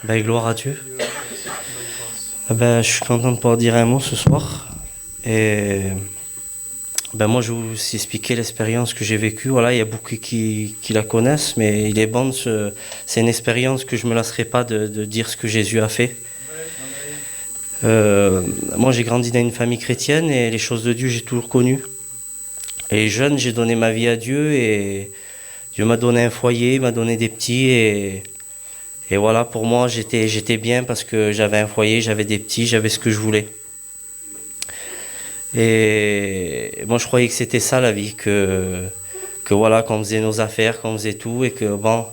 Ben, gloire à Dieu. Ben, je suis content de pouvoir dire un mot ce soir. Et ben, moi, je vais vous expliquer l'expérience que j'ai vécue. Voilà, il y a beaucoup qui la connaissent, mais il est bon c'est une expérience que je ne me lasserai pas de dire ce que Jésus a fait. Moi, j'ai grandi dans une famille chrétienne et les choses de Dieu, j'ai toujours connu. Et jeune, j'ai donné ma vie à Dieu et Dieu m'a donné un foyer, m'a donné des petits et voilà, pour moi, j'étais bien parce que j'avais un foyer, j'avais des petits, j'avais ce que je voulais. Et moi, je croyais que c'était ça la vie, que voilà, qu'on faisait nos affaires, qu'on faisait tout, et que bon,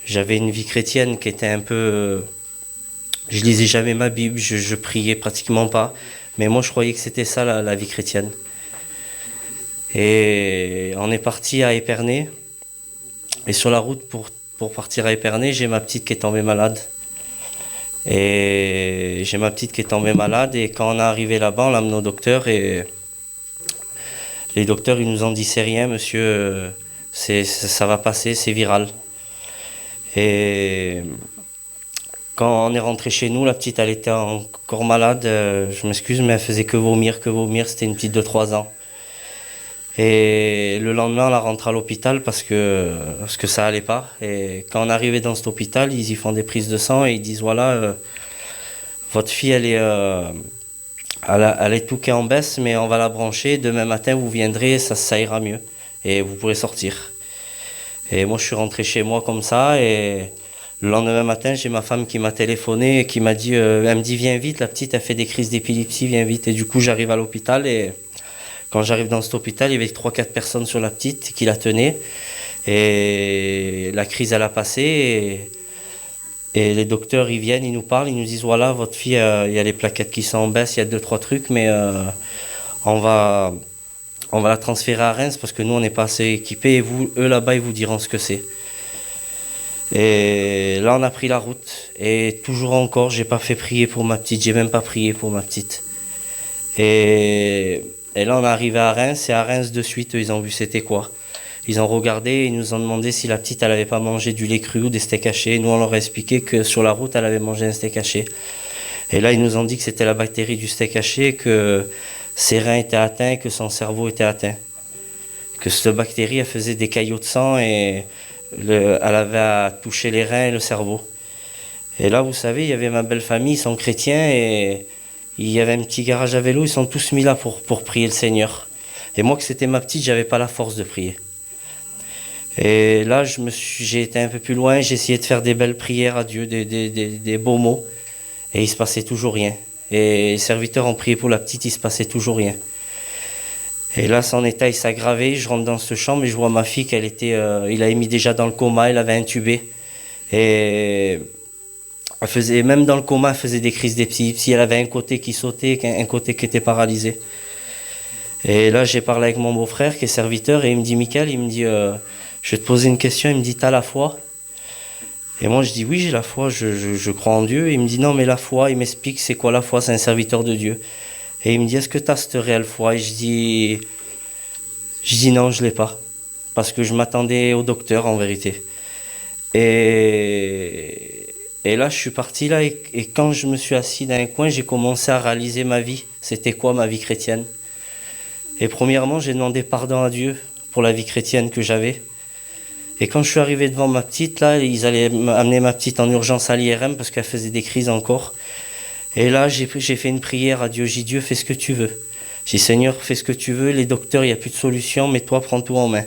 j'avais une vie chrétienne qui était un peu. Je lisais jamais ma Bible, je priais pratiquement pas, mais moi, je croyais que c'était ça la vie chrétienne. Et on est parti à Épernay, et sur la route pour partir à Épernay, j'ai ma petite qui est tombée malade. Et j'ai ma petite qui est tombée malade et quand on est arrivé là-bas, on l'a amené au docteur et les docteurs ils nous ont dit c'est rien monsieur, ça va passer, c'est viral. Et quand on est rentré chez nous, la petite elle était encore malade, je m'excuse mais elle faisait que vomir, c'était une petite de 3 ans. Et le lendemain on la rentre à l'hôpital parce que ça allait pas. Et quand on est arrivé dans cet hôpital, ils y font des prises de sang et ils disent voilà, votre fille elle est tout qui est en baisse, mais on va la brancher. Demain matin, vous viendrez, ça ira mieux. Et vous pourrez sortir. Et moi, je suis rentré chez moi comme ça. Et le lendemain matin, j'ai ma femme qui m'a téléphoné et qui m'a dit, elle me dit, viens vite, la petite, elle fait des crises d'épilepsie, viens vite. Et du coup, j'arrive à l'hôpital. Et quand j'arrive dans cet hôpital, il y avait 3-4 personnes sur la petite qui la tenaient. Et la crise, elle a passé. Et les docteurs, ils viennent, ils nous parlent, ils nous disent voilà, votre fille, il y a les plaquettes qui sont en baisse, il y a 2-3 trucs, mais on va, on va la transférer à Reims parce que nous, on n'est pas assez équipés et eux là-bas, ils vous diront ce que c'est. Et là, on a pris la route et toujours encore, j'ai pas fait prier pour ma petite, j'ai même pas prié pour ma petite. Et là, on est arrivé à Reims et à Reims de suite, eux, ils ont vu c'était quoi. Ils ont regardé et ils nous ont demandé si la petite elle avait pas mangé du lait cru ou des steaks hachés. Nous on leur a expliqué que sur la route elle avait mangé un steak haché. Et là ils nous ont dit que c'était la bactérie du steak haché, que ses reins étaient atteints, que son cerveau était atteint. Que cette bactérie elle faisait des caillots de sang et elle avait touché les reins et le cerveau. Et là vous savez, il y avait ma belle famille, ils sont chrétiens et il y avait un petit garage à vélo, ils sont tous mis là pour prier le Seigneur. Et moi que c'était ma petite, j'avais pas la force de prier. Et là, j'ai été un peu plus loin, j'ai essayé de faire des belles prières à Dieu, des beaux mots, et il se passait toujours rien. Et les serviteurs ont prié pour la petite, il se passait toujours rien. Et là, son état il s'aggravait, je rentre dans cette chambre et je vois ma fille qu'elle était, il avait mis déjà dans le coma, elle avait intubé. Et elle faisait, même dans le coma, elle faisait des crises d'épilepsie, elle avait un côté qui sautait, un côté qui était paralysé. Et là, j'ai parlé avec mon beau-frère qui est serviteur et il me dit, Michael, il me dit, je vais te poser une question, il me dit, t'as la foi? Et moi je dis, oui, j'ai la foi, je crois en Dieu. Et il me dit, non, mais la foi, il m'explique c'est quoi la foi, c'est un serviteur de Dieu. Et il me dit, est-ce que t'as cette réelle foi? Et je dis non, je l'ai pas. Parce que je m'attendais au docteur, en vérité. Et là, je suis parti là, et quand je me suis assis dans un coin, j'ai commencé à réaliser ma vie. C'était quoi ma vie chrétienne? Et premièrement, j'ai demandé pardon à Dieu pour la vie chrétienne que j'avais. Et quand je suis arrivé devant ma petite, là, ils allaient amener ma petite en urgence à l'IRM parce qu'elle faisait des crises encore. Et là, j'ai fait une prière à Dieu. J'ai dit, Dieu, fais ce que tu veux. J'ai dit, Seigneur, fais ce que tu veux. Les docteurs, il n'y a plus de solution, mais toi, prends tout en main.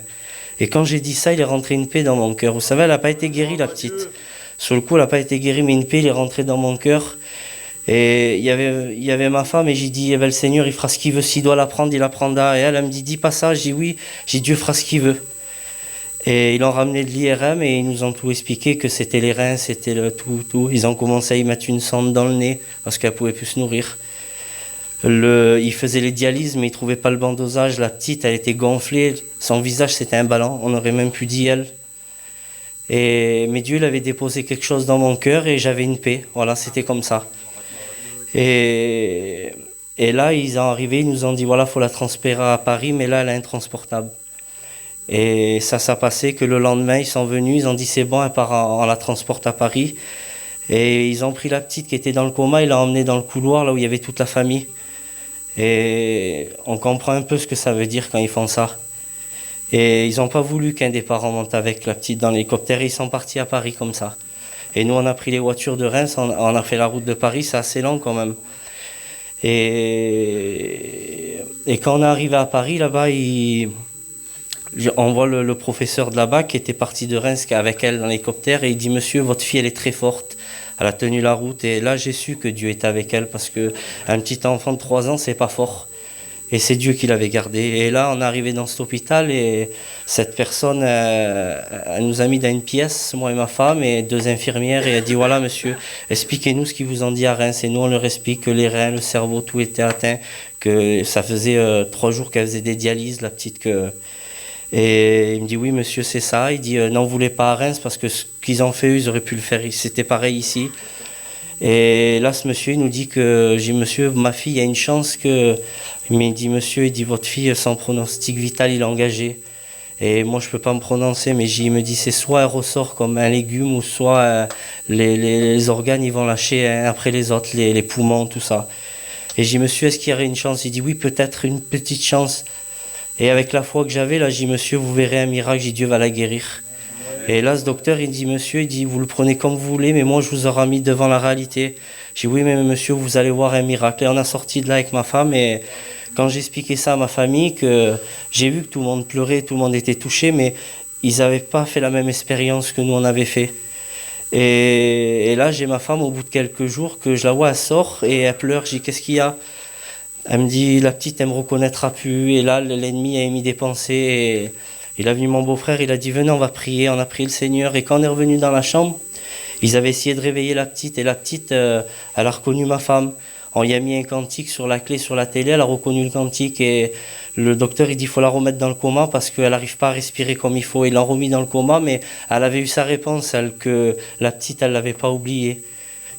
Et quand j'ai dit ça, il est rentré une paix dans mon cœur. Vous savez, elle n'a pas été guérie, la petite. Sur le coup, elle n'a pas été guérie, mais une paix, il est rentré dans mon cœur. Et il y avait ma femme, et j'ai dit, eh ben, le Seigneur, il fera ce qu'il veut. S'il doit la prendre, il la prendra. Et elle me dit, dis pas ça. J'ai dit, oui. J'ai dit, Dieu fera ce qu'il veut. Et ils l'ont ramené de l'IRM et ils nous ont tout expliqué que c'était les reins, c'était le tout. Ils ont commencé à y mettre une sonde dans le nez parce qu'elle pouvait plus se nourrir. Ils faisaient les dialyses mais ils trouvaient pas le bon dosage. La petite, elle était gonflée. Son visage, c'était un ballon. On aurait même pu dire elle. Mais Dieu, il avait déposé quelque chose dans mon cœur et j'avais une paix. Voilà, c'était comme ça. Et là, ils sont arrivés, ils nous ont dit, voilà, faut la transférer à Paris, mais là, elle est intransportable. Et ça s'est passé que le lendemain, ils sont venus, ils ont dit c'est bon, on la transporte à Paris. Et ils ont pris la petite qui était dans le coma, ils l'ont emmenée dans le couloir, là où il y avait toute la famille. Et on comprend un peu ce que ça veut dire quand ils font ça. Et ils n'ont pas voulu qu'un des parents monte avec la petite dans l'hélicoptère, ils sont partis à Paris comme ça. Et nous, on a pris les voitures de Reims, on a fait la route de Paris, c'est assez long quand même. Et quand on est arrivé à Paris, là-bas, on voit le professeur de là-bas qui était parti de Reims avec elle dans l'hélicoptère et il dit: Monsieur, votre fille, elle est très forte. Elle a tenu la route et là, j'ai su que Dieu était avec elle parce qu'un petit enfant de 3 ans, c'est pas fort. Et c'est Dieu qui l'avait gardé. Et là, on est arrivé dans cet hôpital et cette personne, elle nous a mis dans une pièce, moi et ma femme, et 2 infirmières, et elle dit: voilà, monsieur, expliquez-nous ce qu'ils vous ont dit à Reims. Et nous, on leur explique que les reins, le cerveau, tout était atteint, que ça faisait 3 jours qu'elle faisait des dialyses, la petite. Et il me dit: oui, monsieur, c'est ça. Il dit: n'en voulez pas à Reims parce que ce qu'ils ont fait, eux, ils auraient pu le faire. C'était pareil ici. Et là, ce monsieur, il nous dit que, j'ai dit: monsieur, ma fille, il y a une chance que. Mais il dit: monsieur, il dit, votre fille, son pronostic vital, il est engagé. Et moi, je peux pas me prononcer, mais il me dit: c'est soit elle ressort comme un légume, ou soit les organes, ils vont lâcher après les autres, les poumons, tout ça. Et j'ai dit: monsieur, est-ce qu'il y aurait une chance? Il dit: oui, peut-être une petite chance. Et avec la foi que j'avais, là, j'ai dit: monsieur, vous verrez un miracle, j'ai dit, Dieu va la guérir. Et là, ce docteur, il dit: monsieur, il dit, vous le prenez comme vous voulez, mais moi, je vous aurai mis devant la réalité. J'ai dit: oui, mais monsieur, vous allez voir un miracle. Et on a sorti de là avec ma femme, et quand j'expliquais ça à ma famille, que j'ai vu que tout le monde pleurait, tout le monde était touché, mais ils n'avaient pas fait la même expérience que nous, on avait fait. Et là, j'ai ma femme, au bout de quelques jours, que je la vois, elle sort, et elle pleure. J'ai dit: qu'est-ce qu'il y a? Elle me dit: la petite, elle me reconnaîtra plus. Et là, l'ennemi a émis des pensées, et il a venu mon beau-frère, il a dit: venez, on va prier. On a prié le Seigneur, et quand on est revenu dans la chambre, ils avaient essayé de réveiller la petite, et la petite, elle a reconnu ma femme. On y a mis un cantique sur la clé, sur la télé, elle a reconnu le cantique, et le docteur, il dit: il faut la remettre dans le coma parce qu'elle n'arrive pas à respirer comme il faut. Ils l'ont remis dans le coma, mais elle avait eu sa réponse, que la petite, elle l'avait pas oublié,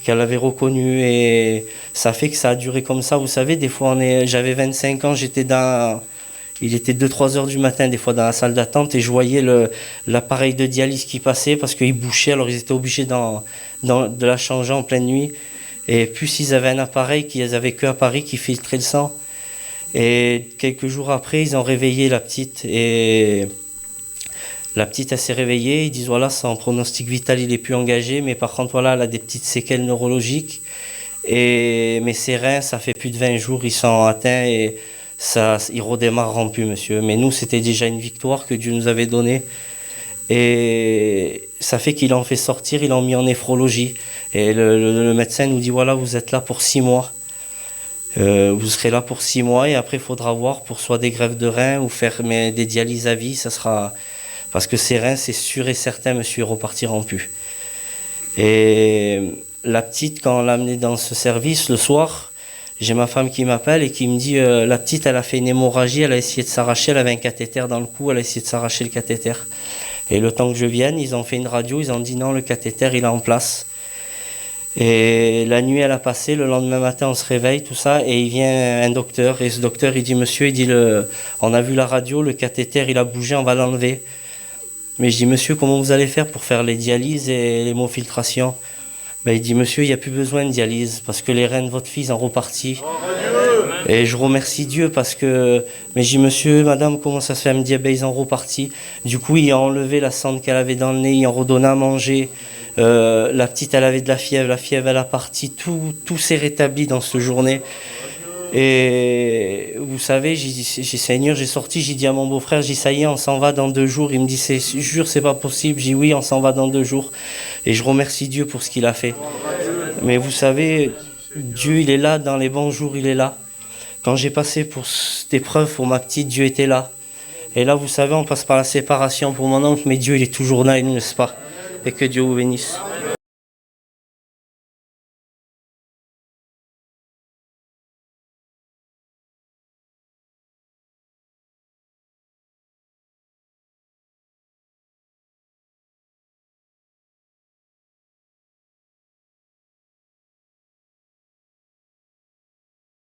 qu'elle avait reconnu, et ça fait que ça a duré comme ça. Vous savez, des fois, j'avais 25 ans, il était 2-3 heures du matin, des fois, dans la salle d'attente, et je voyais l'appareil de dialyse qui passait parce qu'il bouchait, alors ils étaient obligés de la changer en pleine nuit. Et plus ils avaient un appareil qu'ils avaient que à Paris qui filtrait le sang. Et quelques jours après, ils ont réveillé la petite. Et la petite, elle s'est réveillée. Ils disent: voilà, son pronostic vital, il est plus engagé. Mais par contre, voilà, elle a des petites séquelles neurologiques. Mais ses reins, ça fait plus de 20 jours, ils sont atteints et ils redémarreront plus, monsieur. Mais nous, c'était déjà une victoire que Dieu nous avait donnée. Et ça fait qu'ils l'ont fait sortir, ils l'ont mis en néphrologie. Et le médecin nous dit: voilà, vous êtes là pour 6 mois. Vous serez là pour 6 mois, et après il faudra voir pour soit des greffes de reins ou faire des dialyses à vie. Ça sera... Parce que ces reins, c'est sûr et certain, monsieur, ils repartiront plus. Et la petite, quand on l'a amenée dans ce service le soir, j'ai ma femme qui m'appelle et qui me dit: la petite, elle a fait une hémorragie, elle a essayé de s'arracher, elle avait un cathéter dans le cou, elle a essayé de s'arracher le cathéter. Et le temps que je vienne, ils ont fait une radio, ils ont dit: non, le cathéter, il est en place. Et la nuit, elle a passé, le lendemain matin, on se réveille, tout ça, et il vient un docteur, et ce docteur, il dit: monsieur, il dit, on a vu la radio, le cathéter, il a bougé, on va l'enlever. Mais je dis: monsieur, comment vous allez faire pour faire les dialyses et l'hémofiltration? Il dit: monsieur, il n'y a plus besoin de dialyse, parce que les reins de votre fille sont repartis. Et je remercie Dieu parce que... Mais je dis: monsieur, madame, comment ça se fait? Elle me dit: ils ont reparti. Du coup, ils ont enlevé la cendre qu'elle avait dans le nez, ils ont redonné à manger. La petite, elle avait de la fièvre, elle a parti. Tout s'est rétabli dans cette journée. Et vous savez, j'ai dit: Seigneur, j'ai sorti, j'ai dit à mon beau-frère, j'ai dit: ça y est, on s'en va dans 2 jours. Il me dit: jure, c'est pas possible. J'ai dit: oui, on s'en va dans 2 jours. Et je remercie Dieu pour ce qu'il a fait. Mais vous savez, Dieu, il est là, dans les bons jours, il est là. Quand j'ai passé pour cette épreuve pour ma petite, Dieu était là. Et là, vous savez, on passe par la séparation pour mon oncle, mais Dieu, il est toujours là, il ne nous laisse pas. Et que Dieu vous bénisse.